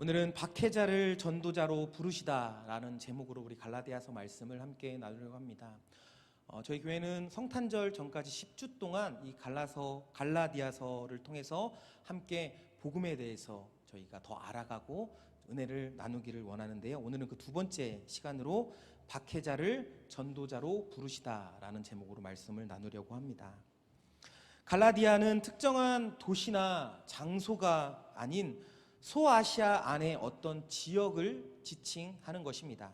오늘은 박해자를 전도자로 부르시다라는 제목으로 우리 갈라디아서 말씀을 함께 나누려고 합니다. 저희 교회는 성탄절 전까지 10주 동안 이 갈라디아서를 통해서 함께 복음에 대해서 저희가 더 알아가고 은혜를 나누기를 원하는데요. 오늘은 그 두 번째 시간으로 박해자를 전도자로 부르시다라는 제목으로 말씀을 나누려고 합니다. 갈라디아는 특정한 도시나 장소가 아닌 소아시아 안의 어떤 지역을 지칭하는 것입니다.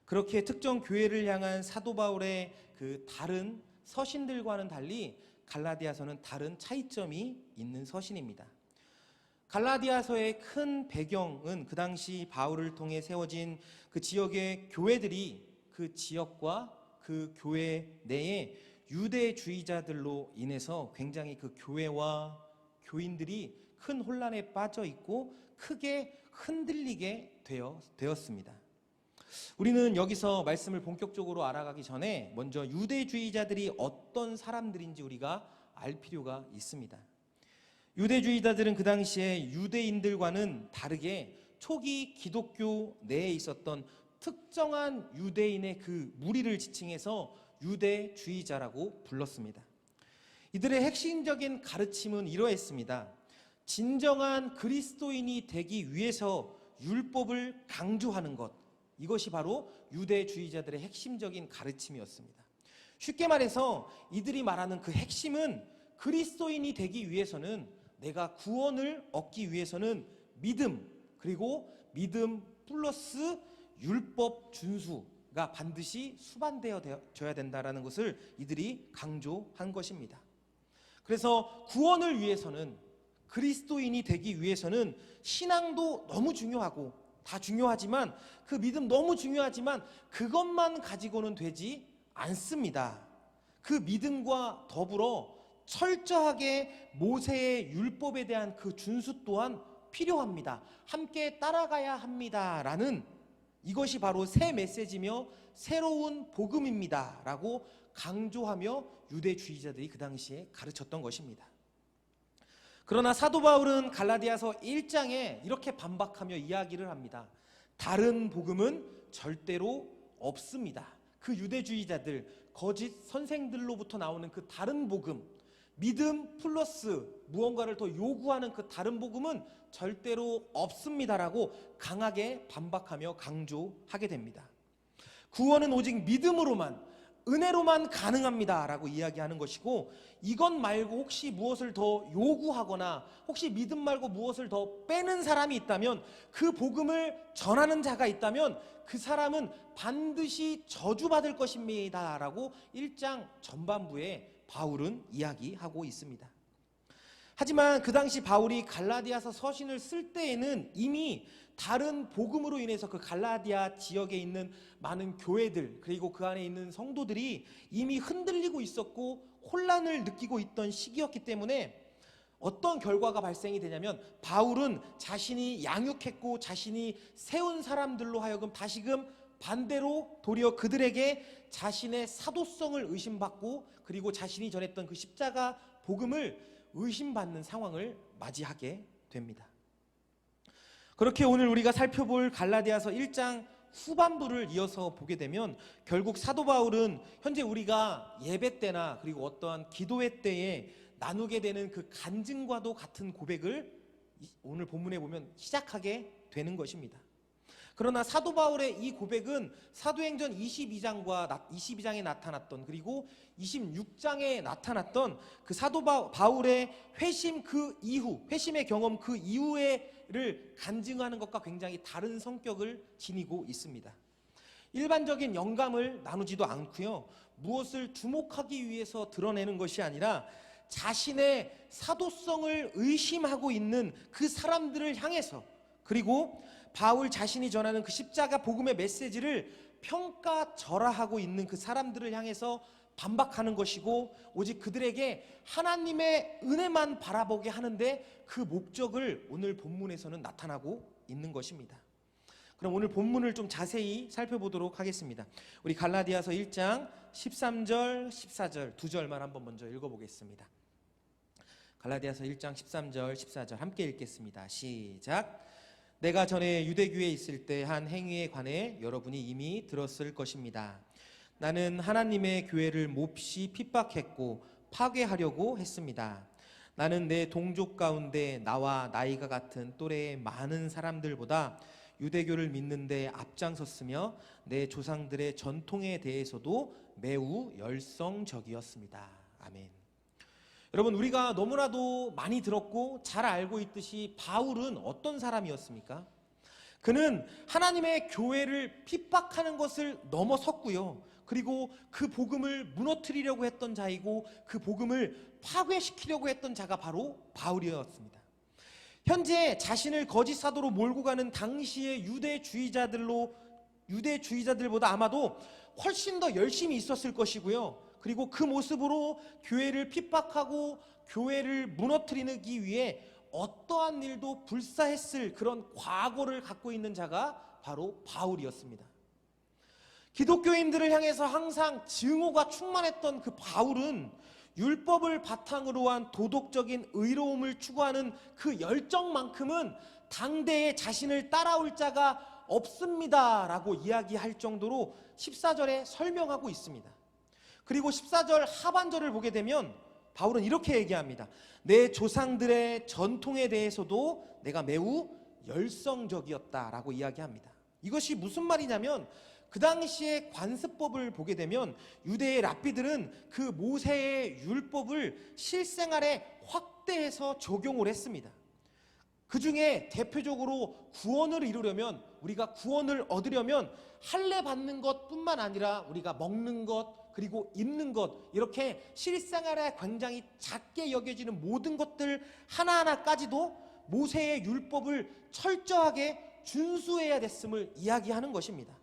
그렇게 특정 교회를 향한 사도 바울의 그 다른 서신들과는 달리 갈라디아서는 다른 차이점이 있는 서신입니다. 갈라디아서의 큰 배경은 그 당시 바울을 통해 세워진 그 지역의 교회들이 그 지역과 그 교회 내에 유대주의자들로 인해서 굉장히 그 교회와 교인들이 큰 혼란에 빠져 있고 크게 흔들리게 되었습니다. 우리는 여기서 말씀을 본격적으로 알아가기 전에 먼저 유대주의자들이 어떤 사람들인지 우리가 알 필요가 있습니다. 유대주의자들은 그 당시에 유대인들과는 다르게 초기 기독교 내에 있었던 특정한 유대인의 그 무리를 지칭해서 유대주의자라고 불렀습니다. 이들의 핵심적인 가르침은 이러했습니다. 진정한 그리스도인이 되기 위해서 율법을 강조하는 것, 이것이 바로 유대주의자들의 핵심적인 가르침이었습니다. 쉽게 말해서 이들이 말하는 그 핵심은 그리스도인이 되기 위해서는, 내가 구원을 얻기 위해서는 믿음, 그리고 믿음 플러스 율법 준수가 반드시 수반되어져야 된다는 것을 이들이 강조한 것입니다. 그래서 구원을 위해서는, 그리스도인이 되기 위해서는 신앙도 너무 중요하고 다 중요하지만, 그 믿음 너무 중요하지만 그것만 가지고는 되지 않습니다. 그 믿음과 더불어 철저하게 모세의 율법에 대한 그 준수 또한 필요합니다. 함께 따라가야 합니다라는, 이것이 바로 새 메시지며 새로운 복음입니다 라고 강조하며 유대주의자들이 그 당시에 가르쳤던 것입니다. 그러나 사도 바울은 갈라디아서 1장에 이렇게 반박하며 이야기를 합니다. 다른 복음은 절대로 없습니다. 그 유대주의자들, 거짓 선생들로부터 나오는 그 다른 복음, 믿음 플러스 무언가를 더 요구하는 그 다른 복음은 절대로 없습니다라고 강하게 반박하며 강조하게 됩니다. 구원은 오직 믿음으로만, 은혜로만 가능합니다 라고 이야기하는 것이고, 이것 말고 혹시 무엇을 더 요구하거나 혹시 믿음 말고 무엇을 더 빼는 사람이 있다면, 그 복음을 전하는 자가 있다면 그 사람은 반드시 저주받을 것입니다 라고 1장 전반부에 바울은 이야기하고 있습니다. 하지만 그 당시 바울이 갈라디아서 서신을 쓸 때에는 이미 다른 복음으로 인해서 그 갈라디아 지역에 있는 많은 교회들, 그리고 그 안에 있는 성도들이 이미 흔들리고 있었고 혼란을 느끼고 있던 시기였기 때문에 어떤 결과가 발생이 되냐면, 바울은 자신이 양육했고 자신이 세운 사람들로 하여금 다시금 반대로 도리어 그들에게 자신의 사도성을 의심받고, 그리고 자신이 전했던 그 십자가 복음을 의심받는 상황을 맞이하게 됩니다. 그렇게 오늘 우리가 살펴볼 갈라디아서 1장 후반부를 이어서 보게 되면, 결국 사도 바울은 현재 우리가 예배 때나 그리고 어떠한 기도회 때에 나누게 되는 그 간증과도 같은 고백을 오늘 본문에 보면 시작하게 되는 것입니다. 그러나 사도 바울의 이 고백은 사도행전 22장에 나타났던, 그리고 26장에 나타났던 그 사도 바울의 회심 그 이후, 회심의 경험 그 이후에를 간증하는 것과 굉장히 다른 성격을 지니고 있습니다. 일반적인 영감을 나누지도 않고요, 무엇을 주목하기 위해서 드러내는 것이 아니라 자신의 사도성을 의심하고 있는 그 사람들을 향해서, 그리고 바울 자신이 전하는 그 십자가 복음의 메시지를 평가절하하고 있는 그 사람들을 향해서 반박하는 것이고, 오직 그들에게 하나님의 은혜만 바라보게 하는데 그 목적을 오늘 본문에서는 나타나고 있는 것입니다. 그럼 오늘 본문을 좀 자세히 살펴보도록 하겠습니다. 우리 갈라디아서 1장 13절, 14절 두 절만 한번 먼저 읽어보겠습니다. 갈라디아서 1장 13절, 14절 함께 읽겠습니다. 시작. 내가 전에 유대교에 있을 때 한 행위에 관해 여러분이 이미 들었을 것입니다. 나는 하나님의 교회를 몹시 핍박했고 파괴하려고 했습니다. 나는 내 동족 가운데 나와 나이가 같은 또래의 많은 사람들보다 유대교를 믿는데 앞장섰으며 내 조상들의 전통에 대해서도 매우 열성적이었습니다. 아멘. 여러분, 우리가 너무나도 많이 들었고 잘 알고 있듯이 바울은 어떤 사람이었습니까? 그는 하나님의 교회를 핍박하는 것을 넘어섰고요. 그리고 그 복음을 무너뜨리려고 했던 자이고 그 복음을 파괴시키려고 했던 자가 바로 바울이었습니다. 현재 자신을 거짓 사도로 몰고 가는 당시의 유대주의자들보다 아마도 훨씬 더 열심히 있었을 것이고요. 그리고 그 모습으로 교회를 핍박하고 교회를 무너뜨리기 위해 어떠한 일도 불사했을 그런 과거를 갖고 있는 자가 바로 바울이었습니다. 기독교인들을 향해서 항상 증오가 충만했던 그 바울은 율법을 바탕으로 한 도덕적인 의로움을 추구하는 그 열정만큼은 당대에 자신을 따라올 자가 없습니다라고 이야기할 정도로 14절에 설명하고 있습니다. 그리고 14절 하반절을 보게 되면 바울은 이렇게 얘기합니다. 내 조상들의 전통에 대해서도 내가 매우 열성적이었다라고 이야기합니다. 이것이 무슨 말이냐면 그 당시의 관습법을 보게 되면 유대의 랍비들은 그 모세의 율법을 실생활에 확대해서 적용을 했습니다. 그 중에 대표적으로 구원을 이루려면, 우리가 구원을 얻으려면 할례 받는 것뿐만 아니라 우리가 먹는 것, 그리고 입는 것, 이렇게 실생활에 굉장히 작게 여겨지는 모든 것들 하나하나까지도 모세의 율법을 철저하게 준수해야 됐음을 이야기하는 것입니다.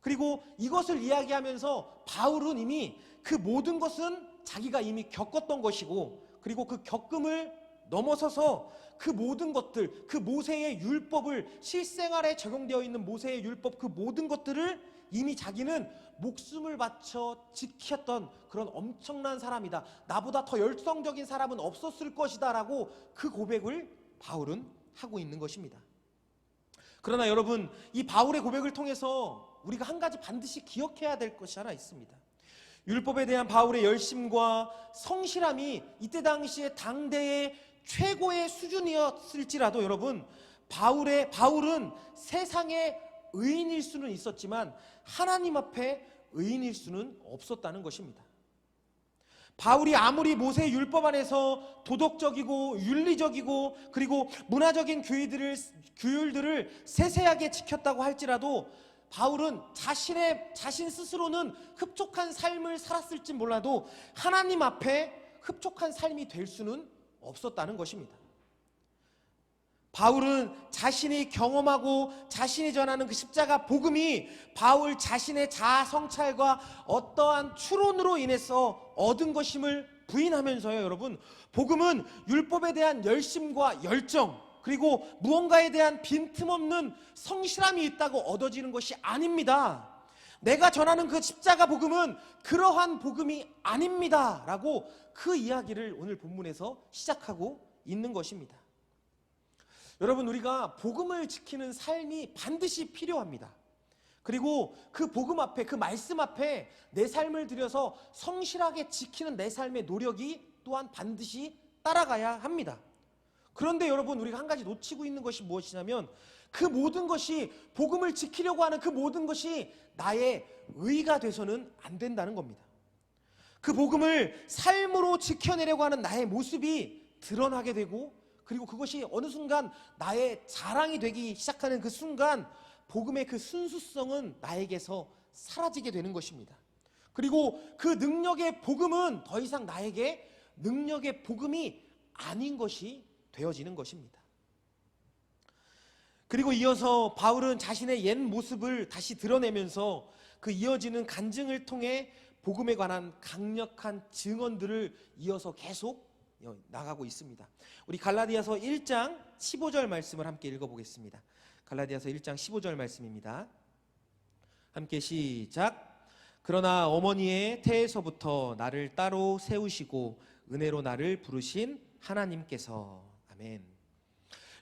그리고 이것을 이야기하면서 바울은 이미 그 모든 것은 자기가 이미 겪었던 것이고, 그리고 그 겪음을 넘어서서 그 모든 것들, 그 모세의 율법을, 실생활에 적용되어 있는 모세의 율법, 그 모든 것들을 이미 자기는 목숨을 바쳐 지켰던 그런 엄청난 사람이다. 나보다 더 열성적인 사람은 없었을 것이다 라고 그 고백을 바울은 하고 있는 것입니다. 그러나 여러분, 이 바울의 고백을 통해서 우리가 한 가지 반드시 기억해야 될 것이 하나 있습니다. 율법에 대한 바울의 열심과 성실함이 이때 당시에 당대의 최고의 수준이었을지라도 여러분, 바울은 세상의 의인일 수는 있었지만 하나님 앞에 의인일 수는 없었다는 것입니다. 바울이 아무리 모세의 율법 안에서 도덕적이고 윤리적이고 그리고 문화적인 규율들을 세세하게 지켰다고 할지라도 바울은 자신 스스로는 흡족한 삶을 살았을지 몰라도 하나님 앞에 흡족한 삶이 될 수는 없었다는 것입니다. 바울은 자신이 경험하고 자신이 전하는 그 십자가 복음이 바울 자신의 자아 성찰과 어떠한 추론으로 인해서 얻은 것임을 부인하면서요, 여러분, 복음은 율법에 대한 열심과 열정, 그리고 무언가에 대한 빈틈없는 성실함이 있다고 얻어지는 것이 아닙니다. 내가 전하는 그 십자가 복음은 그러한 복음이 아닙니다 라고 그 이야기를 오늘 본문에서 시작하고 있는 것입니다. 여러분, 우리가 복음을 지키는 삶이 반드시 필요합니다. 그리고 그 복음 앞에, 그 말씀 앞에 내 삶을 들여서 성실하게 지키는 내 삶의 노력이 또한 반드시 따라가야 합니다. 그런데 여러분, 우리가 한 가지 놓치고 있는 것이 무엇이냐면 그 모든 것이, 복음을 지키려고 하는 그 모든 것이 나의 의가 돼서는 안 된다는 겁니다. 그 복음을 삶으로 지켜내려고 하는 나의 모습이 드러나게 되고, 그리고 그것이 어느 순간 나의 자랑이 되기 시작하는 그 순간 복음의 그 순수성은 나에게서 사라지게 되는 것입니다. 그리고 그 능력의 복음은 더 이상 나에게 능력의 복음이 아닌 것이 되어지는 것입니다. 그리고 이어서 바울은 자신의 옛 모습을 다시 드러내면서 그 이어지는 간증을 통해 복음에 관한 강력한 증언들을 이어서 계속 나가고 있습니다. 우리 갈라디아서 1장 15절 말씀을 함께 읽어보겠습니다. 갈라디아서 1장 15절 말씀입니다. 함께 시작. 그러나 어머니의 태에서부터 나를 따로 세우시고 은혜로 나를 부르신 하나님께서. 아멘.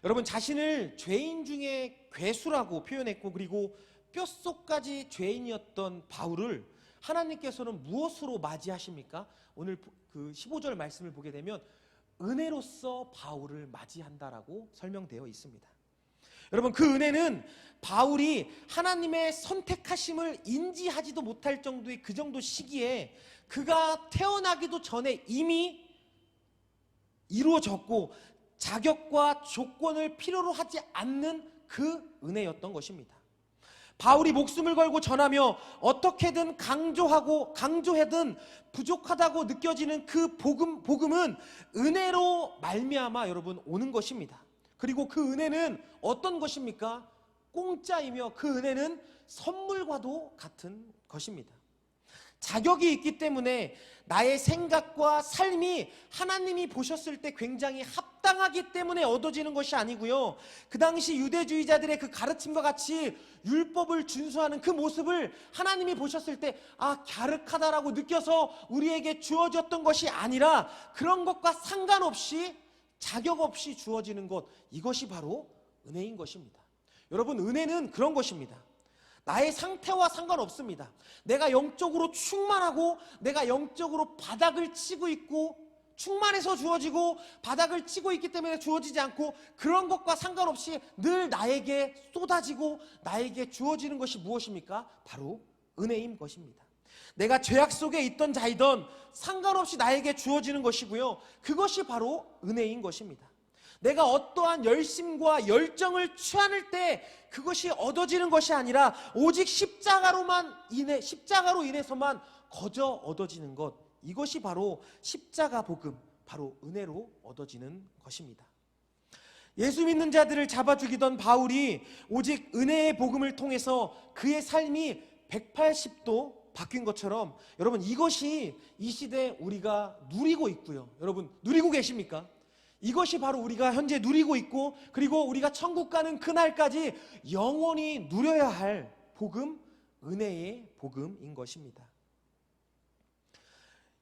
여러분, 자신을 죄인 중에 괴수라고 표현했고, 그리고 뼛속까지 죄인이었던 바울을 하나님께서는 무엇으로 맞이하십니까? 오늘 그 15절 말씀을 보게 되면 은혜로서 바울을 맞이한다라고 설명되어 있습니다. 여러분, 그 은혜는 바울이 하나님의 선택하심을 인지하지도 못할 정도의 그 정도 시기에 그가 태어나기도 전에 이미 이루어졌고 자격과 조건을 필요로 하지 않는 그 은혜였던 것입니다. 바울이 목숨을 걸고 전하며 어떻게든 강조하든 부족하다고 느껴지는 그 복음은 은혜로 말미암아 여러분 오는 것입니다. 그리고 그 은혜는 어떤 것입니까? 공짜이며 그 은혜는 선물과도 같은 것입니다. 자격이 있기 때문에 나의 생각과 삶이 하나님이 보셨을 때 굉장히 합당하기 때문에 얻어지는 것이 아니고요, 그 당시 유대주의자들의 그 가르침과 같이 율법을 준수하는 그 모습을 하나님이 보셨을 때 갸륵하다라고 느껴서 우리에게 주어졌던 것이 아니라 그런 것과 상관없이 자격 없이 주어지는 것, 이것이 바로 은혜인 것입니다. 여러분, 은혜는 그런 것입니다. 나의 상태와 상관없습니다. 내가 영적으로 충만하고 내가 영적으로 바닥을 치고 있고 충만해서 주어지고 바닥을 치고 있기 때문에 주어지지 않고 그런 것과 상관없이 늘 나에게 쏟아지고 나에게 주어지는 것이 무엇입니까? 바로 은혜인 것입니다. 내가 죄악 속에 있던 자이던 상관없이 나에게 주어지는 것이고요, 그것이 바로 은혜인 것입니다. 내가 어떠한 열심과 열정을 취할 때 그것이 얻어지는 것이 아니라 오직 십자가로 인해서만 거저 얻어지는 것, 이것이 바로 십자가 복음, 바로 은혜로 얻어지는 것입니다. 예수 믿는 자들을 잡아 죽이던 바울이 오직 은혜의 복음을 통해서 그의 삶이 180도 바뀐 것처럼 여러분, 이것이 이 시대에 우리가 누리고 있고요. 여러분, 누리고 계십니까? 이것이 바로 우리가 현재 누리고 있고, 그리고 우리가 천국 가는 그날까지 영원히 누려야 할 복음, 은혜의 복음인 것입니다.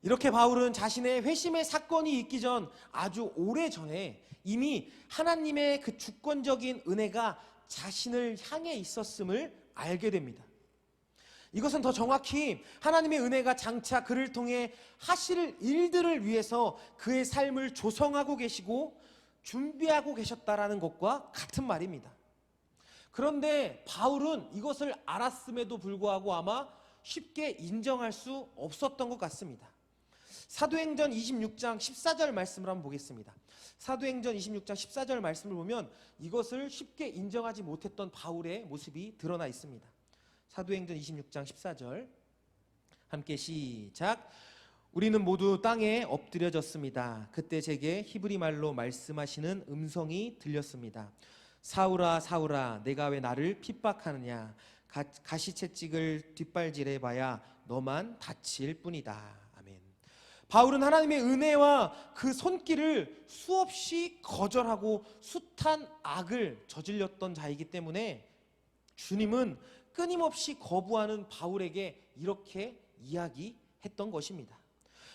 이렇게 바울은 자신의 회심의 사건이 있기 전 아주 오래전에 이미 하나님의 그 주권적인 은혜가 자신을 향해 있었음을 알게 됩니다. 이것은 더 정확히 하나님의 은혜가 장차 그를 통해 하실 일들을 위해서 그의 삶을 조성하고 계시고 준비하고 계셨다라는 것과 같은 말입니다. 그런데 바울은 이것을 알았음에도 불구하고 아마 쉽게 인정할 수 없었던 것 같습니다. 사도행전 26장 14절 말씀을 한번 보겠습니다. 사도행전 26장 14절 말씀을 보면 이것을 쉽게 인정하지 못했던 바울의 모습이 드러나 있습니다. 사도행전 26장 14절 함께 시작. 우리는 모두 땅에 엎드려졌습니다. 그때 제게 히브리 말로 말씀하시는 음성이 들렸습니다. 사울아 사울아, 내가 왜 나를 핍박하느냐? 가시채찍을 뒷발질해봐야 너만 다칠 뿐이다. 아멘. 바울은 하나님의 은혜와 그 손길을 수없이 거절하고 숱한 악을 저질렀던 자이기 때문에 주님은 끊임없이 거부하는 바울에게 이렇게 이야기했던 것입니다.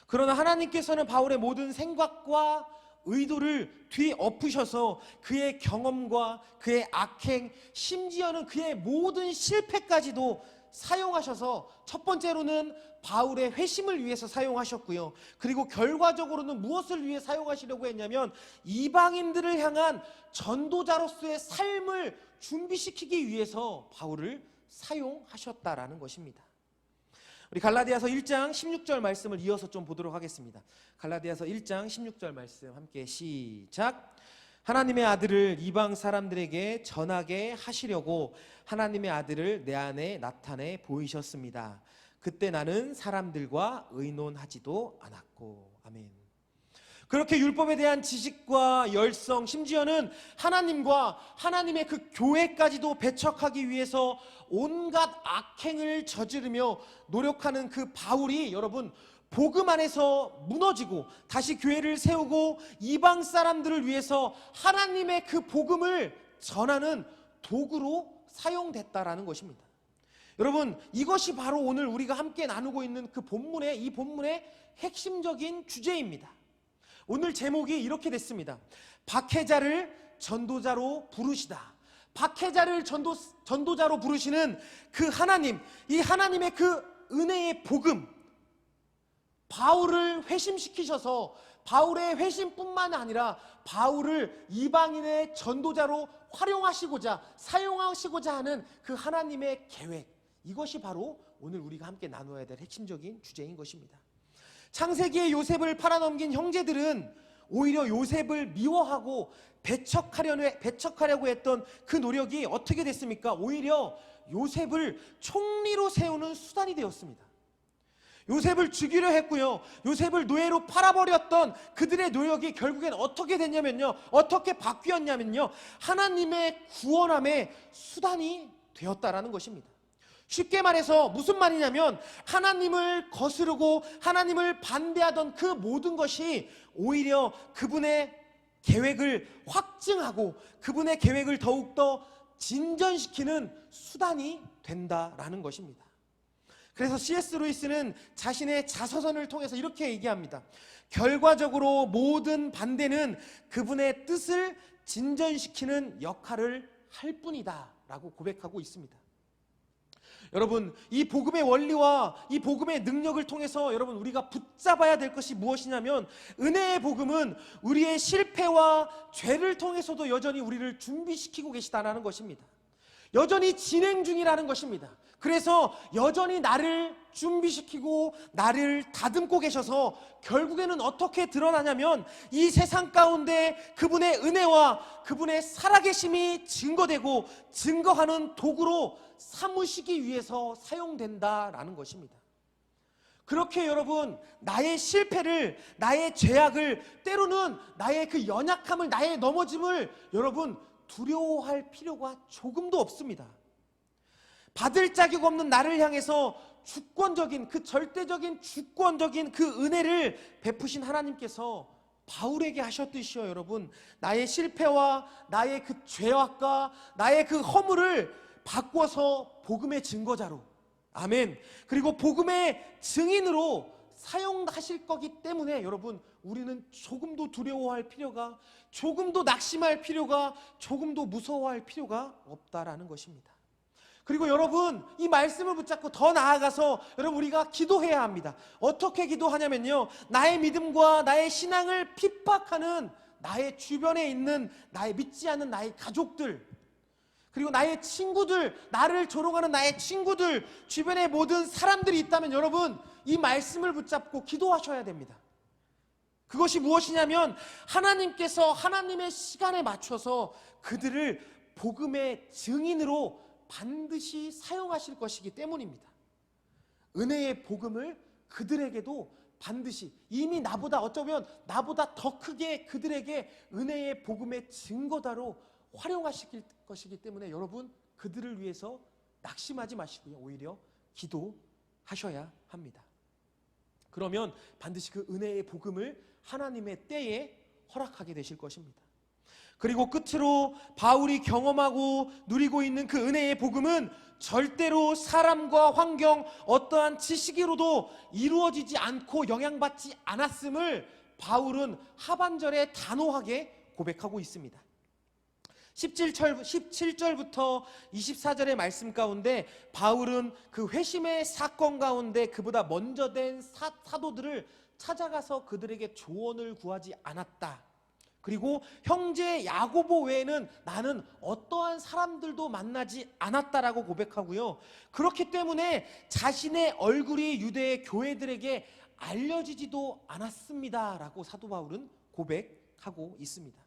그러나 하나님께서는 바울의 모든 생각과 의도를 뒤엎으셔서 그의 경험과 그의 악행, 심지어는 그의 모든 실패까지도 사용하셔서 첫 번째로는 바울의 회심을 위해서 사용하셨고요, 그리고 결과적으로는 무엇을 위해 사용하시려고 했냐면 이방인들을 향한 전도자로서의 삶을 준비시키기 위해서 바울을 사용하셨다라는 것입니다. 우리 갈라디아서 1장 16절 말씀을 이어서 좀 보도록 하겠습니다. 갈라디아서 1장 16절 말씀 함께 시작. 하나님의 아들을 이방 사람들에게 전하게 하시려고 하나님의 아들을 내 안에 나타내 보이셨습니다. 그때 나는 사람들과 의논하지도 않았고. 아멘. 그렇게 율법에 대한 지식과 열성, 심지어는 하나님과 하나님의 그 교회까지도 배척하기 위해서 온갖 악행을 저지르며 노력하는 그 바울이 여러분, 복음 안에서 무너지고 다시 교회를 세우고 이방 사람들을 위해서 하나님의 그 복음을 전하는 도구로 사용됐다라는 것입니다. 여러분, 이것이 바로 오늘 우리가 함께 나누고 있는 이 본문의 핵심적인 주제입니다. 오늘 제목이 이렇게 됐습니다. 박해자를 전도자로 부르시다. 박해자를 전도자로 부르시는 그 하나님, 이 하나님의 그 은혜의 복음, 바울을 회심시키셔서 바울의 회심뿐만 아니라 바울을 이방인의 전도자로 활용하시고자 사용하시고자 하는 그 하나님의 계획, 이것이 바로 오늘 우리가 함께 나누어야 될 핵심적인 주제인 것입니다. 창세기에 요셉을 팔아넘긴 형제들은 오히려 요셉을 미워하고 배척하려고 했던 그 노력이 어떻게 됐습니까? 오히려 요셉을 총리로 세우는 수단이 되었습니다. 요셉을 죽이려 했고요, 요셉을 노예로 팔아버렸던 그들의 노력이 결국엔 어떻게 됐냐면요, 어떻게 바뀌었냐면요, 하나님의 구원함의 수단이 되었다라는 것입니다. 쉽게 말해서 무슨 말이냐면, 하나님을 거스르고 하나님을 반대하던 그 모든 것이 오히려 그분의 계획을 확증하고 그분의 계획을 더욱더 진전시키는 수단이 된다라는 것입니다. 그래서 C.S. 루이스는 자신의 자서전을 통해서 이렇게 얘기합니다. 결과적으로 모든 반대는 그분의 뜻을 진전시키는 역할을 할 뿐이다 라고 고백하고 있습니다. 여러분, 이 복음의 원리와 이 복음의 능력을 통해서 여러분 우리가 붙잡아야 될 것이 무엇이냐면, 은혜의 복음은 우리의 실패와 죄를 통해서도 여전히 우리를 준비시키고 계시다는 것입니다. 여전히 진행 중이라는 것입니다. 그래서 여전히 나를 준비시키고 나를 다듬고 계셔서 결국에는 어떻게 드러나냐면, 이 세상 가운데 그분의 은혜와 그분의 살아계심이 증거되고 증거하는 도구로 삼으시기 위해서 사용된다라는 것입니다. 그렇게 여러분, 나의 실패를, 나의 죄악을, 때로는 나의 그 연약함을, 나의 넘어짐을 여러분 두려워할 필요가 조금도 없습니다. 받을 자격 없는 나를 향해서 주권적인, 그 절대적인 주권적인 그 은혜를 베푸신 하나님께서 바울에게 하셨듯이요, 여러분, 나의 실패와 나의 그 죄악과 나의 그 허물을 바꿔서 복음의 증거자로, 아멘, 그리고 복음의 증인으로 사용하실 거기 때문에 여러분, 우리는 조금도 두려워할 필요가, 조금도 낙심할 필요가, 조금도 무서워할 필요가 없다라는 것입니다. 그리고 여러분, 이 말씀을 붙잡고 더 나아가서 여러분 우리가 기도해야 합니다. 어떻게 기도하냐면요, 나의 믿음과 나의 신앙을 핍박하는 나의 주변에 있는 나의 믿지 않는 나의 가족들, 그리고 나의 친구들, 나를 조롱하는 나의 친구들, 주변에 모든 사람들이 있다면 여러분 이 말씀을 붙잡고 기도하셔야 됩니다. 그것이 무엇이냐면, 하나님께서 하나님의 시간에 맞춰서 그들을 복음의 증인으로 반드시 사용하실 것이기 때문입니다. 은혜의 복음을 그들에게도 반드시, 이미 나보다, 어쩌면 나보다 더 크게 그들에게 은혜의 복음의 증거다로 활용하실 것이기 때문에 여러분 그들을 위해서 낙심하지 마시고요, 오히려 기도하셔야 합니다. 그러면 반드시 그 은혜의 복음을 하나님의 때에 허락하게 되실 것입니다. 그리고 끝으로 바울이 경험하고 누리고 있는 그 은혜의 복음은 절대로 사람과 환경, 어떠한 지식으로도 이루어지지 않고 영향받지 않았음을 바울은 하반절에 단호하게 고백하고 있습니다. 17절부터 24절의 말씀 가운데 바울은 그 회심의 사건 가운데 그보다 먼저 된 사도들을 찾아가서 그들에게 조언을 구하지 않았다. 그리고 형제 야고보 외에는 나는 어떠한 사람들도 만나지 않았다라고 고백하고요, 그렇기 때문에 자신의 얼굴이 유대의 교회들에게 알려지지도 않았습니다라고 사도 바울은 고백하고 있습니다.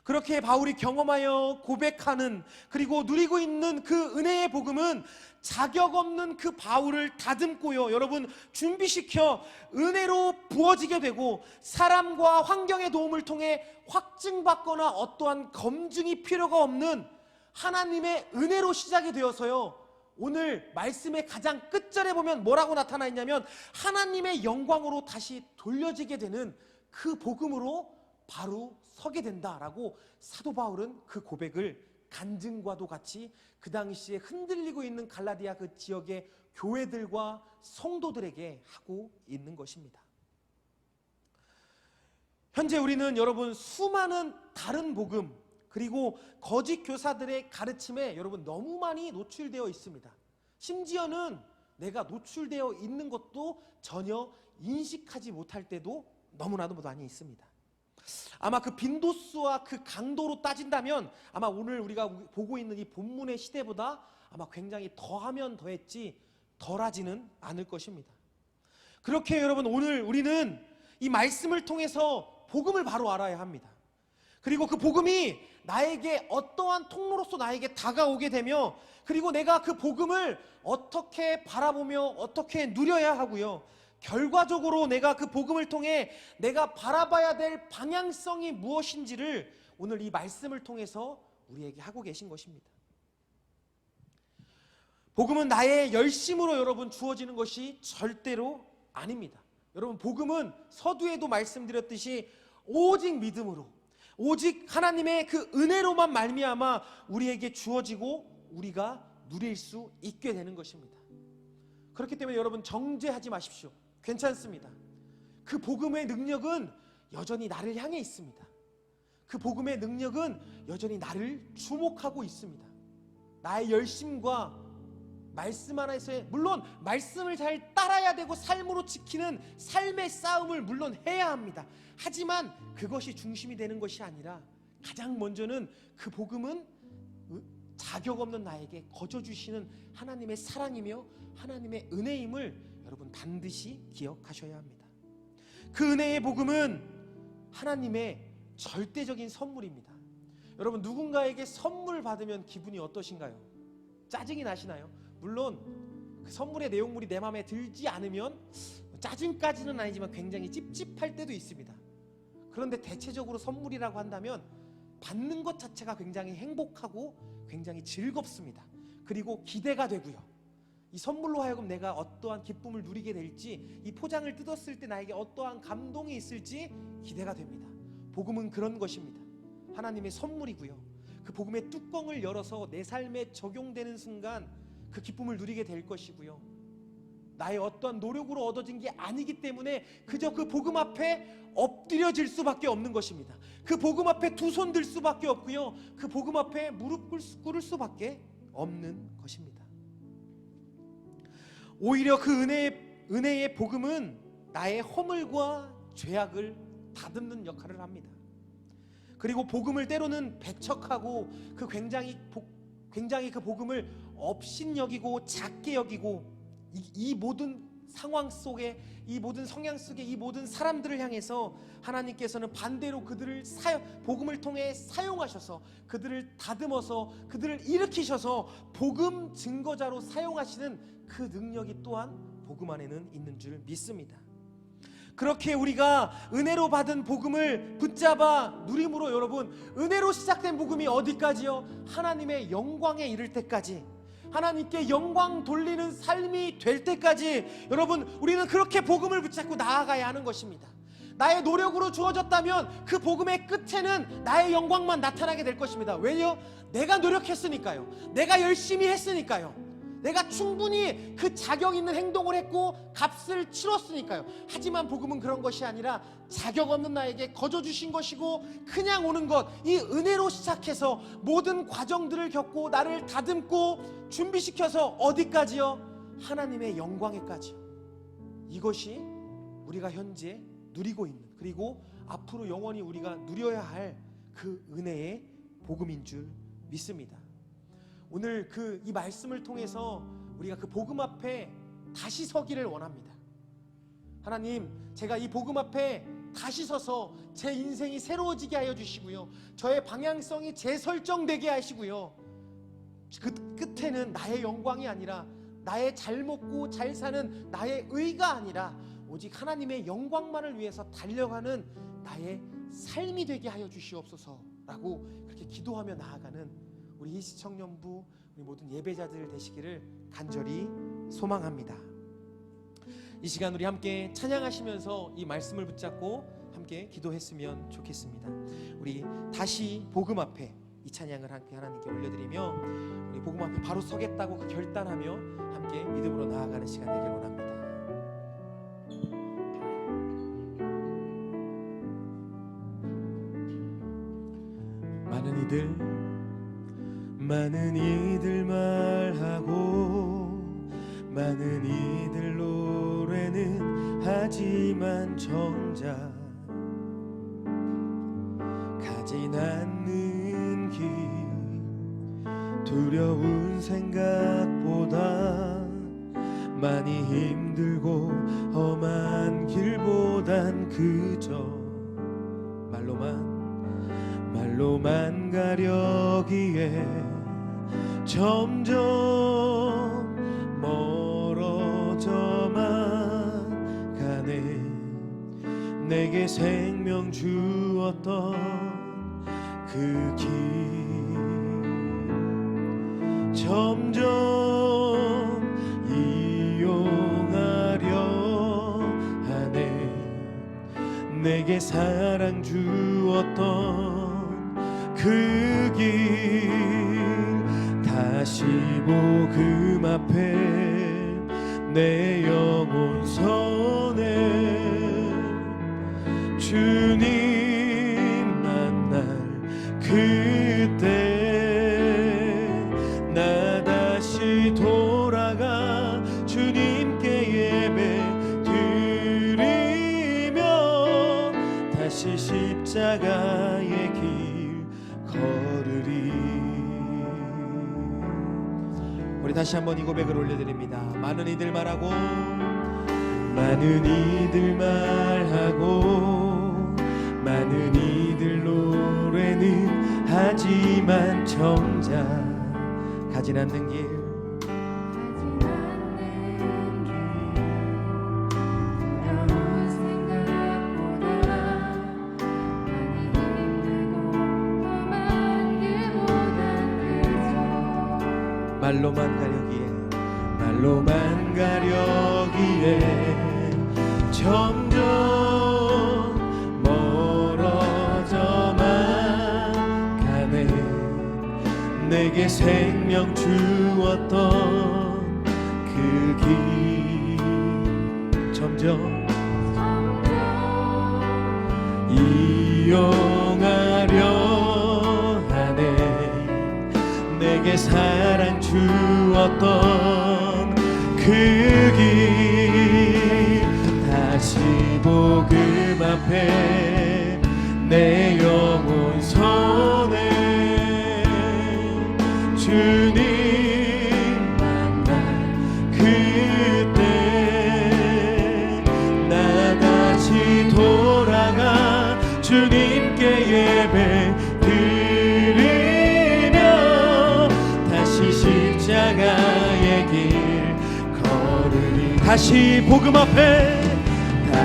그렇게 바울이 경험하여 고백하는, 그리고 누리고 있는 그 은혜의 복음은 자격 없는 그 바울을 다듬고요, 여러분 준비시켜 은혜로 부어지게 되고, 사람과 환경의 도움을 통해 확증받거나 어떠한 검증이 필요가 없는 하나님의 은혜로 시작이 되어서요, 오늘 말씀의 가장 끝절에 보면 뭐라고 나타나 있냐면, 하나님의 영광으로 다시 돌려지게 되는 그 복음으로 바로 서게 된다라고 사도 바울은 그 고백을 간증과도 같이 그 당시에 흔들리고 있는 갈라디아 그 지역의 교회들과 성도들에게 하고 있는 것입니다. 현재 우리는 여러분 수많은 다른 복음, 그리고 거짓 교사들의 가르침에 여러분 너무 많이 노출되어 있습니다. 심지어는 내가 노출되어 있는 것도 전혀 인식하지 못할 때도 너무나도 많이 있습니다. 아마 그 빈도수와 그 강도로 따진다면 아마 오늘 우리가 보고 있는 이 본문의 시대보다 아마 굉장히 더하면 더했지 덜하지는 않을 것입니다. 그렇게 여러분 오늘 우리는 이 말씀을 통해서 복음을 바로 알아야 합니다. 그리고 그 복음이 나에게 어떠한 통로로서 나에게 다가오게 되며, 그리고 내가 그 복음을 어떻게 바라보며 어떻게 누려야 하고요, 결과적으로 내가 그 복음을 통해 내가 바라봐야 될 방향성이 무엇인지를 오늘 이 말씀을 통해서 우리에게 하고 계신 것입니다. 복음은 나의 열심으로 여러분 주어지는 것이 절대로 아닙니다. 여러분, 복음은 서두에도 말씀드렸듯이 오직 믿음으로, 오직 하나님의 그 은혜로만 말미암아 우리에게 주어지고 우리가 누릴 수 있게 되는 것입니다. 그렇기 때문에 여러분, 정죄하지 마십시오. 괜찮습니다. 그 복음의 능력은 여전히 나를 향해 있습니다. 그 복음의 능력은 여전히 나를 주목하고 있습니다. 나의 열심과 말씀 안에서의, 물론 말씀을 잘 따라야 되고 삶으로 지키는 삶의 싸움을 물론 해야 합니다. 하지만 그것이 중심이 되는 것이 아니라 가장 먼저는 그 복음은 자격 없는 나에게 거저 주시는 하나님의 사랑이며 하나님의 은혜임을 여러분 반드시 기억하셔야 합니다. 그 은혜의 복음은 하나님의 절대적인 선물입니다. 여러분, 누군가에게 선물 받으면 기분이 어떠신가요? 짜증이 나시나요? 물론 그 선물의 내용물이 내 마음에 들지 않으면 짜증까지는 아니지만 굉장히 찝찝할 때도 있습니다. 그런데 대체적으로 선물이라고 한다면 받는 것 자체가 굉장히 행복하고 굉장히 즐겁습니다. 그리고 기대가 되고요, 이 선물로 하여금 내가 어떠한 기쁨을 누리게 될지, 이 포장을 뜯었을 때 나에게 어떠한 감동이 있을지 기대가 됩니다. 복음은 그런 것입니다. 하나님의 선물이고요, 그 복음의 뚜껑을 열어서 내 삶에 적용되는 순간 그 기쁨을 누리게 될 것이고요, 나의 어떠한 노력으로 얻어진 게 아니기 때문에 그저 그 복음 앞에 엎드려질 수밖에 없는 것입니다. 그 복음 앞에 두 손 들 수밖에 없고요, 그 복음 앞에 무릎 꿇을 수밖에 없는 것입니다. 오히려 그 은혜의 복음은 나의 허물과 죄악을 다듬는 역할을 합니다. 그리고 복음을 때로는 배척하고 그 굉장히 그 복음을 업신여기고 작게 여기고 이 모든 상황 속에, 이 모든 성향 속에, 이 모든 사람들을 향해서 하나님께서는 반대로 그들을 복음을 통해 사용하셔서 그들을 다듬어서 그들을 일으키셔서 복음 증거자로 사용하시는 그 능력이 또한 복음 안에는 있는 줄 믿습니다. 그렇게 우리가 은혜로 받은 복음을 붙잡아 누림으로 여러분, 은혜로 시작된 복음이 어디까지요? 하나님의 영광에 이를 때까지, 하나님께 영광 돌리는 삶이 될 때까지 여러분, 우리는 그렇게 복음을 붙잡고 나아가야 하는 것입니다. 나의 노력으로 주어졌다면 그 복음의 끝에는 나의 영광만 나타나게 될 것입니다. 왜요? 내가 노력했으니까요, 내가 열심히 했으니까요, 내가 충분히 그 자격 있는 행동을 했고 값을 치렀으니까요. 하지만 복음은 그런 것이 아니라 자격 없는 나에게 거저 주신 것이고 그냥 오는 것, 이 은혜로 시작해서 모든 과정들을 겪고 나를 다듬고 준비시켜서 어디까지요? 하나님의 영광에까지요. 이것이 우리가 현재 누리고 있는, 그리고 앞으로 영원히 우리가 누려야 할 그 은혜의 복음인 줄 믿습니다. 오늘 이 말씀을 통해서 우리가 그 복음 앞에 다시 서기를 원합니다. 하나님, 제가 이 복음 앞에 다시 서서 제 인생이 새로워지게 하여 주시고요, 저의 방향성이 재설정되게 하시고요, 그 끝에는 나의 영광이 아니라, 나의 잘 먹고 잘 사는 나의 의가 아니라 오직 하나님의 영광만을 위해서 달려가는 나의 삶이 되게 하여 주시옵소서라고 그렇게 기도하며 나아가는 우리 이시청년부, 우리 모든 예배자들 되시기를 간절히 소망합니다. 이 시간 우리 함께 찬양하시면서 이 말씀을 붙잡고 함께 기도했으면 좋겠습니다. 우리 다시 복음 앞에 이 찬양을 함께 하나님께 올려드리며 우리 복음 앞에 바로 서겠다고 그 결단하며 함께 믿음으로 나아가는 시간 되길 원합니다. 많은 이들 말하고 많은 이들 노래는 하지만 정작 가진 않는 길 두려운 생각보다 많이 힘들고 험한 길보단 그저 말로만 가려기에 점점 멀어져만 가네. 내게 생명 주었던 그 길 점점 이용하려 하네. 내게 사랑 주었던 그 길 다시 복음 앞에 내 영혼 선에 주님 만날 그때 나 다시 돌아가 주님께 예배 드리며 다시 십자가의 길 걸으리. 우리 다시 한번 이 고백을 올려드립니다. 많은 이들 말하고 많은 이들 노래는 하지만 정작 가진 않는 길 말로만 가려기에 점점 멀어져만 가네. 내게 생명 주었던 그 길 점점 이용하려 하네. 내게 사랑 주었던 그 길 다시 복음 앞에 내 영혼 선에 주님 만난 그때 나 다시 돌아가 주님께 예배 드리며 다시 십자가의 길 걸으리. 다시 복음 앞에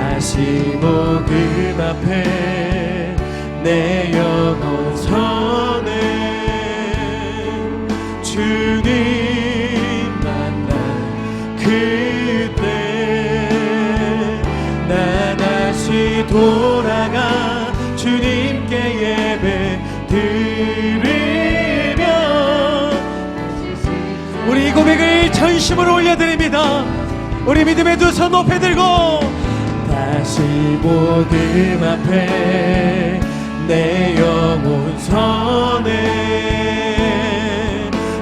내 영혼 선에 주님 만난 그때 나 다시 돌아가 주님께 예배 드리며 우리 이 고백을 전심으로 올려드립니다. 우리 믿음의 두 손 높이 들고 다시 복음 앞에 내 영혼 선에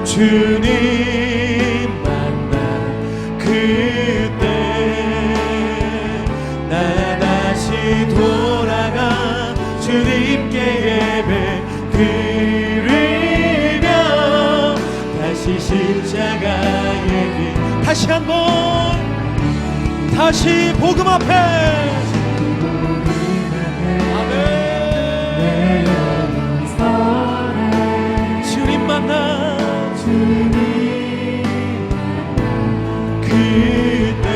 주님 만난 그때 나 다시 돌아가 주님께 예배 드리며 다시 십자가의 길 다시 한번 다시 복음 앞에 아멘. 내 영혼 선에 주님 만나 그때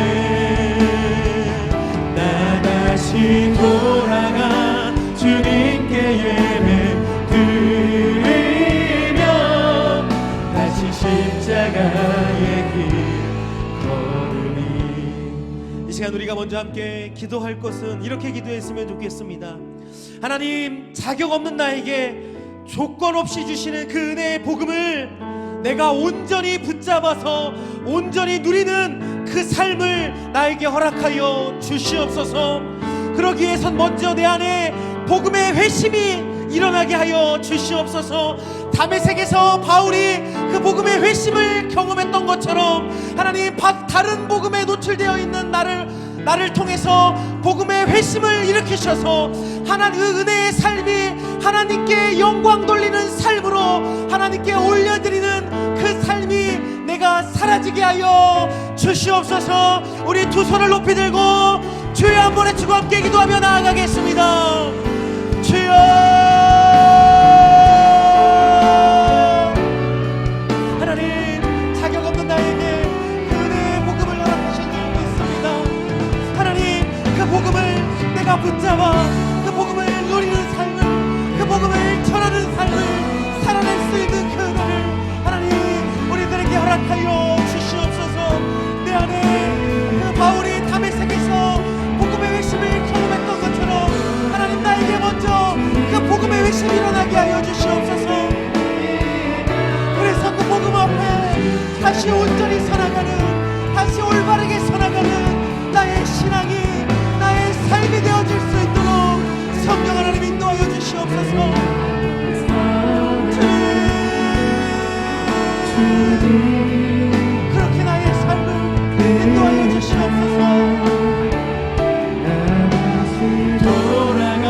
나 다시 돌아가 주님께 예배 드리며 다시 십자가의 길 이 시간 우리가 먼저 함께 기도할 것은 이렇게 기도했으면 좋겠습니다. 하나님, 자격 없는 나에게 조건 없이 주시는 그 은혜의 복음을 내가 온전히 붙잡아서 온전히 누리는 그 삶을 나에게 허락하여 주시옵소서. 그러기 위해선 먼저 내 안에 복음의 회심이 일어나게 하여 주시옵소서. 다메섹에서 바울이 그 복음의 회심을 경험했던 것처럼 하나님 다른 복음에 노출되어 있는 나를 통해서 복음의 회심을 일으키셔서 하나님 그 은혜의 삶이 하나님께 영광 돌리는 삶으로 하나님께 올려드리는 그 삶이 내가 사라지게 하여 주시옵소서. 우리 두 손을 높이 들고 주여 한번 외치고 함께 기도하며 나아가겠습니다. 주여, 하나님 자격 없는 나에게 그 은혜의 복음을 허락하신 줄 믿습니다. 하나님 그 복음을 내가 붙잡아 그 복음을 누리는 삶을, 그 복음을 전하는 삶을 살아낼 수 있는 그 은혜를 하나님 우리들에게 허락하여 주시옵소서. 내 안에 그 바울이 다메섹에서 복음의 회심을 경험했던 것처럼 하나님 나에게 먼저 그 복음의 회심이 일어나게 하여 주시옵소서. 그래서 그 복음 앞에 다시 온전히 서나가는, 다시 올바르게 서나가는 나의 신앙이, 나의 삶이 되어질 수 있도록 성령 하나님 인도하여 주시옵소서. 그렇게 나의 삶을 인도하여 주시옵소서. 돌아가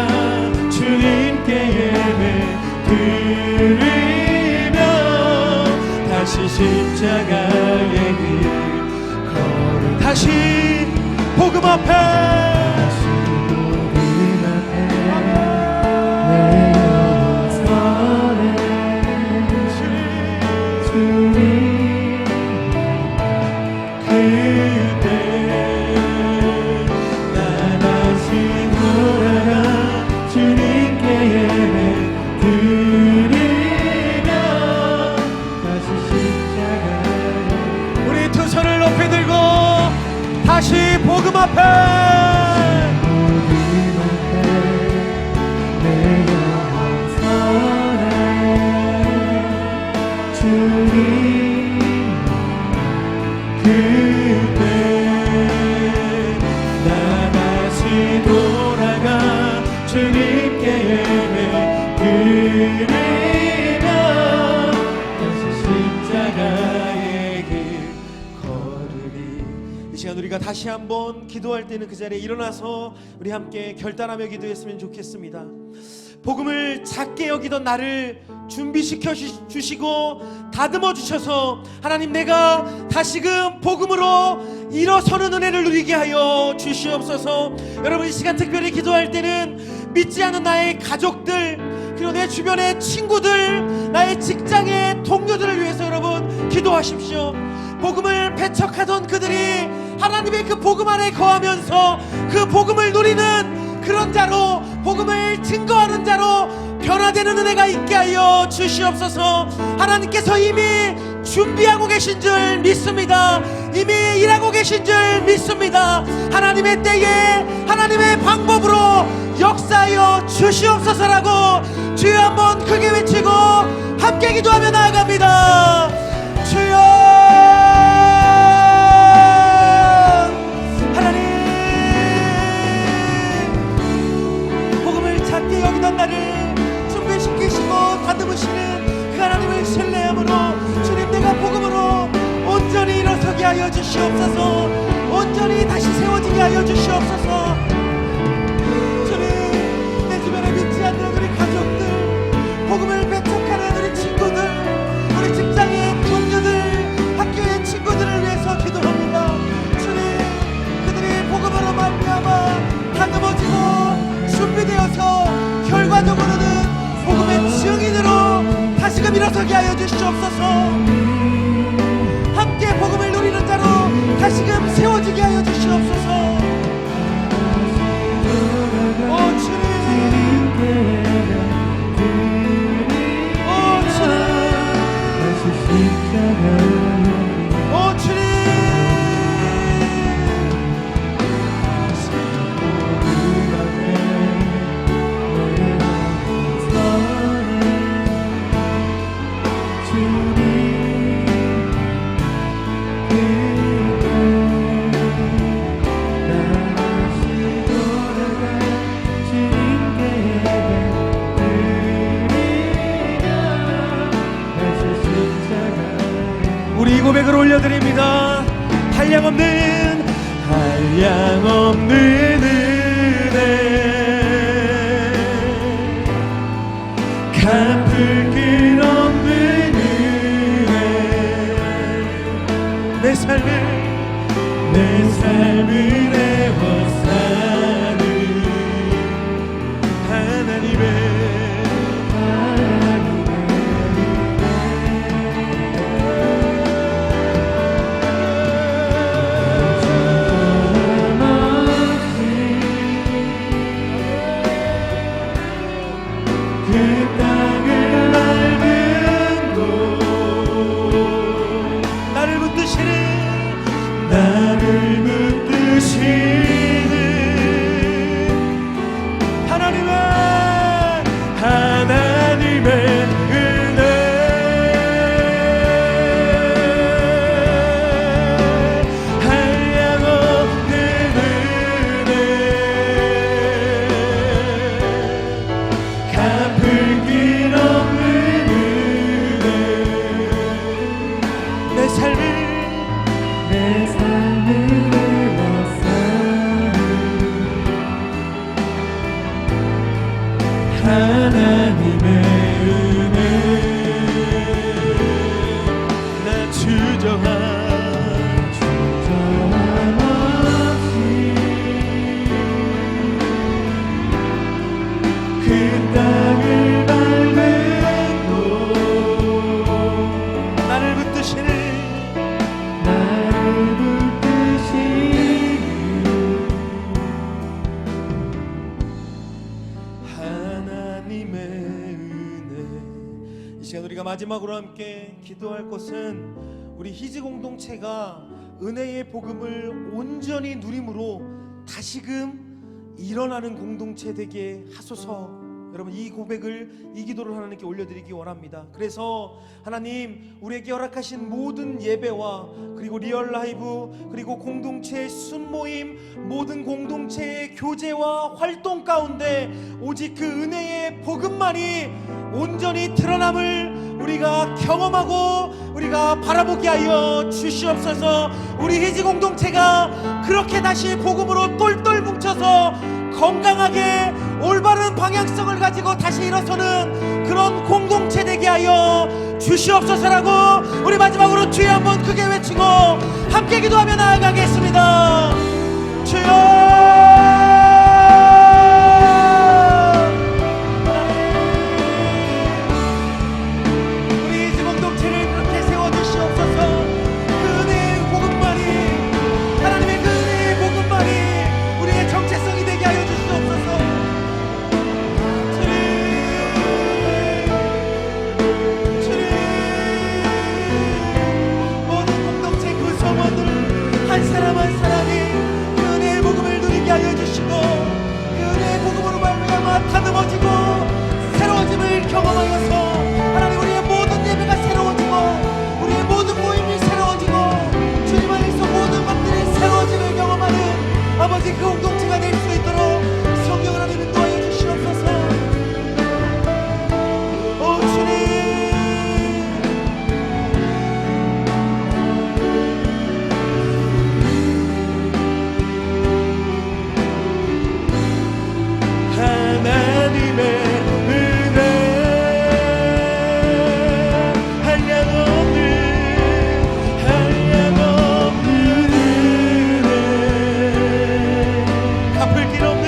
주님께 예배 드리며 다시 십자가의 길 걸을, 다시 복음 앞에 다시 복음 앞에 내 영혼 선해 주님 그때 나 다시 돌아가 주님께 예배 드리며 다시 십자가의 길 걸으리. 이 시간 우리가 다시 한번 기도할 때는 그 자리에 일어나서 우리 함께 결단하며 기도했으면 좋겠습니다. 복음을 작게 여기던 나를 준비시켜 주시고 다듬어 주셔서 하나님 내가 다시금 복음으로 일어서는 은혜를 누리게 하여 주시옵소서. 여러분 이 시간 특별히 기도할 때는 믿지 않는 나의 가족들, 그리고 내 주변의 친구들, 나의 직장의 동료들을 위해서 여러분 기도하십시오. 복음을 배척하던 그들이 하나님의 그 복음 안에 거하면서 그 복음을 누리는 그런 자로, 복음을 증거하는 자로 변화되는 은혜가 있게 하여 주시옵소서. 하나님께서 이미 준비하고 계신 줄 믿습니다. 이미 일하고 계신 줄 믿습니다. 하나님의 때에 하나님의 방법으로 역사하여 주시옵소서라고 주여 한번 크게 외치고 함께 기도하며 나아갑니다. 주여, 여기던 나를 준비시키시고 다듬으시는 그 하나님을 신뢰함으로 주님 내가 복음으로 온전히 일어서게 하여 주시옵소서. 온전히 다시 세워지게 하여 주시옵소서. 주님 내 주변에 믿지 않는 우리 가족들, 복음을 배척하는 우리 친구들, 우리 직장의 동료들, 학교의 친구들을 위해서 기도합니다. 주님 그들이 복음으로 말미암아 다듬어지고 준비되어서 결과적으로는 복음의 증인으로 다시금 일어서게 하여 주시옵소서. 함께 복음을 누리는 자로 다시금 세워지게 하여 주시옵소서. 오 주님, 오 주님, 오 주님, 우리 이 고백을 올려드립니다. 한량없는 은혜, 갚을 길 없는 은혜, 내 삶을 에워싸는 하나님의 그 땅을 밟은 곳, 나를 붙드시는 하나님의 은혜, 한량없는 은혜, 갚을 길 없는 은혜, 내 삶을 하나님의 은혜, 나 주저함 없이 그 땅을 밟은 곳, 나를 붙드시는 하나님의 은혜. 이 시간 우리가 마지막으로 함께 기도할 것은 우리 희지 공동체가 은혜의 복음을 온전히 누림으로 다시금 일어나는 공동체 되게 하소서. 여러분, 이 고백을, 이 기도를 하나님께 올려드리기 원합니다. 그래서 하나님, 우리에게 허락하신 모든 예배와 그리고 리얼 라이브, 그리고 공동체의 순모임, 모든 공동체의 교제와 활동 가운데 오직 그 은혜의 복음만이 온전히 드러남을 우리가 경험하고 우리가 바라보게 하여 주시옵소서. 우리 희지 공동체가 그렇게 다시 복음으로 똘똘 뭉쳐서 건강하게 올바른 방향성을 가지고 다시 일어서는 그런 공동체 되게 하여 주시옵소서라고 우리 마지막으로 주여 한번 크게 외치고 함께 기도하며 나아가겠습니다. 주여, 한 사람 한 사람이 그 은혜의 복음을 누리게 하여 주시고 그 은혜의 복음으로 말미암아 다듬어지고 새로워짐을 경험하여서 하나님, 우리의 모든 예배가 새로워지고 우리의 모든 모임이 새로워지고 주님 안에서 모든 것들이 새로워짐을 경험하는 아버지 그 공동체가 될 수 있도록 성령 하나님 인도하여 주시옵소서. 오 주님, 하나님의 은혜, 한량없는 은혜, 갚을 길 없는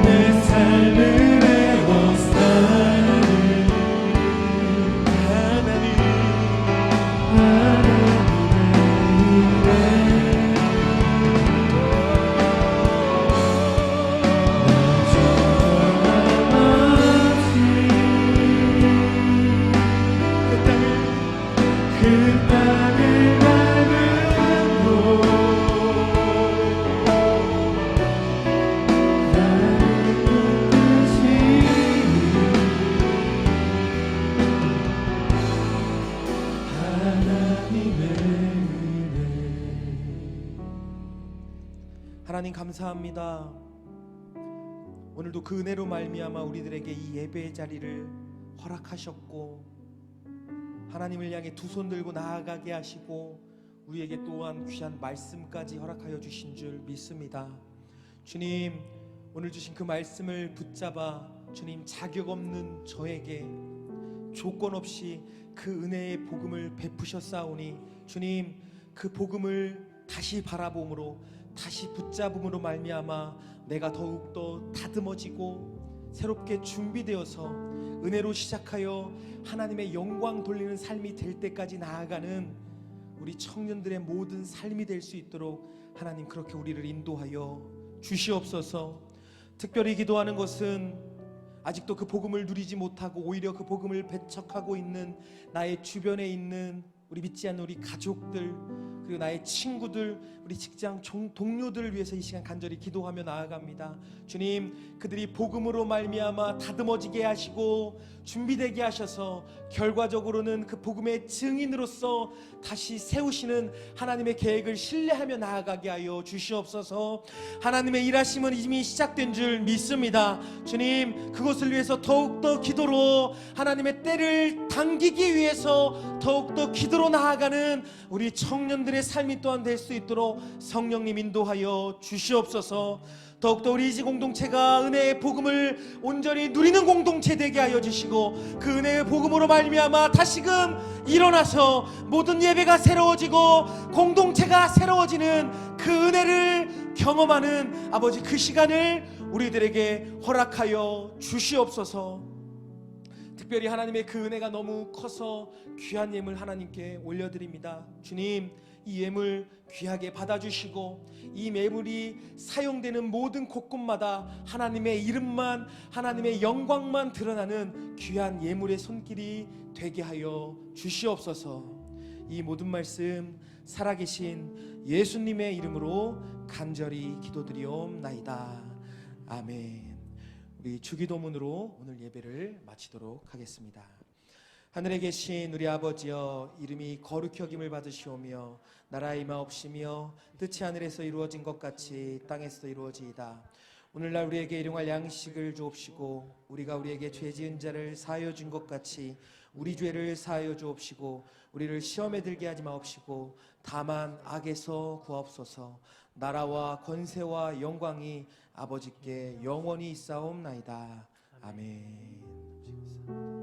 내 삶을 에워싸는 하나님, 그 땅을 밟은 곳, 나를 붙드시는 하나님의 은혜. 하나님 감사합니다. 오늘도 그 은혜로 말미암아 우리들에게 이 예배의 자리를 허락하셨고 하나님을 향해 두 손 들고 나아가게 하시고 우리에게 또한 귀한 말씀까지 허락하여 주신 줄 믿습니다. 주님, 오늘 주신 그 말씀을 붙잡아 주님, 자격 없는 저에게 조건 없이 그 은혜의 복음을 베푸셨사오니 주님, 그 복음을 다시 바라봄으로 다시 붙잡음으로 말미암아 내가 더욱더 다듬어지고 새롭게 준비되어서 은혜로 시작하여 하나님의 영광 돌리는 삶이 될 때까지 나아가는 우리 청년들의 모든 삶이 될 수 있도록 하나님 그렇게 우리를 인도하여 주시옵소서. 특별히 기도하는 것은 아직도 그 복음을 누리지 못하고 오히려 그 복음을 배척하고 있는 나의 주변에 있는 우리 믿지 않는 우리 가족들, 그리고 나의 친구들, 우리 직장 동료들을 위해서 이 시간 간절히 기도하며 나아갑니다. 주님, 그들이 복음으로 말미암아 다듬어지게 하시고 준비되게 하셔서 결과적으로는 그 복음의 증인으로서 다시 세우시는 하나님의 계획을 신뢰하며 나아가게 하여 주시옵소서. 하나님의 일하심은 이미 시작된 줄 믿습니다. 주님, 그것을 위해서 더욱더 기도로 하나님의 때를 당기기 위해서 더욱더 기도로 나아가는 우리 청년들의 삶이 또한 될 수 있도록 성령님 인도하여 주시옵소서. 더욱더 우리 이지 공동체가 은혜의 복음을 온전히 누리는 공동체 되게 하여 주시고 그 은혜의 복음으로 말미암아 다시금 일어나서 모든 예배가 새로워지고 공동체가 새로워지는 그 은혜를 경험하는 아버지 그 시간을 우리들에게 허락하여 주시옵소서. 특별히 하나님의 그 은혜가 너무 커서 귀한 예물 하나님께 올려드립니다. 주님, 이 예물 귀하게 받아주시고 이 예물이 사용되는 모든 곳곳마다 하나님의 이름만, 하나님의 영광만 드러나는 귀한 예물의 손길이 되게 하여 주시옵소서. 이 모든 말씀 살아계신 예수님의 이름으로 간절히 기도드리옵나이다. 아멘. 우리 주기도문으로 오늘 예배를 마치도록 하겠습니다. 하늘에 계신 우리 아버지여, 이름이 거룩히 여김을 받으시오며 나라의 임하옵시며 뜻이 하늘에서 이루어진 것 같이 땅에서도 이루어지이다. 오늘날 우리에게 일용할 양식을 주옵시고 우리가 우리에게 죄 지은 자를 사하여 준 것 같이 우리 죄를 사하여 주옵시고 우리를 시험에 들게 하지 마옵시고 다만 악에서 구하옵소서. 나라와 권세와 영광이 아버지께 영원히 있사옵나이다. 아멘.